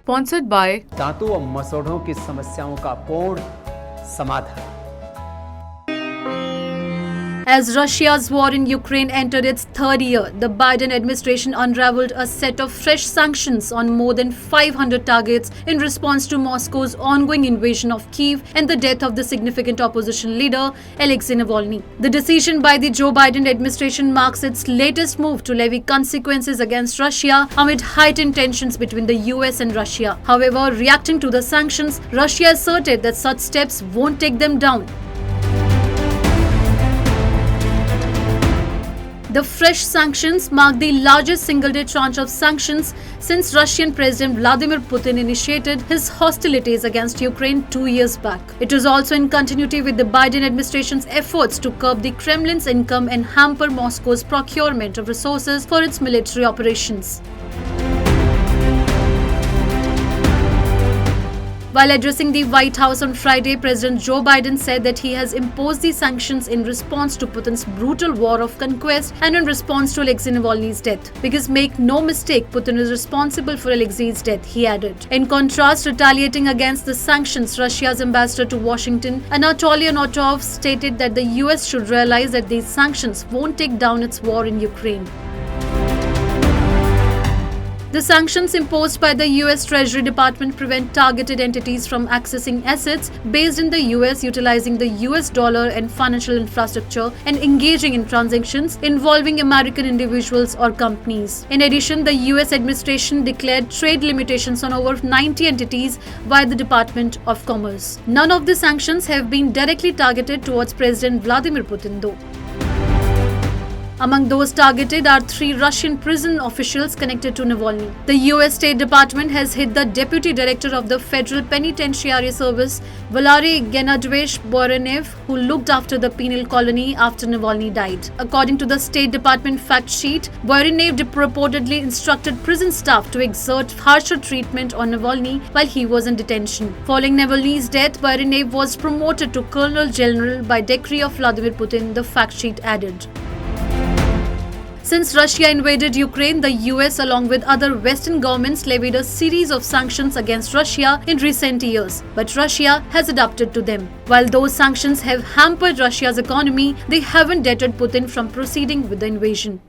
Sponsored by दांतों व मसौढ़ों की समस्याओं का पूर्ण समाधान। As Russia's war in Ukraine entered its third year, the Biden administration unraveled a set of fresh sanctions on more than 500 targets in response to Moscow's ongoing invasion of Kyiv and the death of the significant opposition leader, Alexei Navalny. The decision by the Joe Biden administration marks its latest move to levy consequences against Russia amid heightened tensions between the US and Russia. However, reacting to the sanctions, Russia asserted that such steps won't take them down. The fresh sanctions mark the largest single-day tranche of sanctions since Russian President Vladimir Putin initiated his hostilities against Ukraine 2 years back. It is also in continuity with the Biden administration's efforts to curb the Kremlin's income and hamper Moscow's procurement of resources for its military operations. While addressing the White House on Friday, President Joe Biden said that he has imposed these sanctions in response to Putin's brutal war of conquest and in response to Alexei Navalny's death. Because make no mistake, Putin is responsible for Alexei's death, he added. In contrast, retaliating against the sanctions, Russia's ambassador to Washington, Anatoly Anatov, stated that the US should realize that these sanctions won't take down its war in Ukraine. The sanctions imposed by the US Treasury Department prevent targeted entities from accessing assets based in the US, utilizing the US dollar and financial infrastructure, and engaging in transactions involving American individuals or companies. In addition, the US administration declared trade limitations on over 90 entities via the Department of Commerce. None of the sanctions have been directly targeted towards President Vladimir Putin, though. Among those targeted are 3 Russian prison officials connected to Navalny. The US State Department has hit the Deputy Director of the Federal Penitentiary Service, Valery Gennadievich Borynev, who looked after the penal colony after Navalny died. According to the State Department fact sheet, Borynev reportedly instructed prison staff to exert harsher treatment on Navalny while he was in detention. Following Navalny's death, Borynev was promoted to Colonel General by decree of Vladimir Putin, the fact sheet added. Since Russia invaded Ukraine, the US, along with other Western governments, levied a series of sanctions against Russia in recent years. But Russia has adapted to them. While those sanctions have hampered Russia's economy, they haven't deterred Putin from proceeding with the invasion.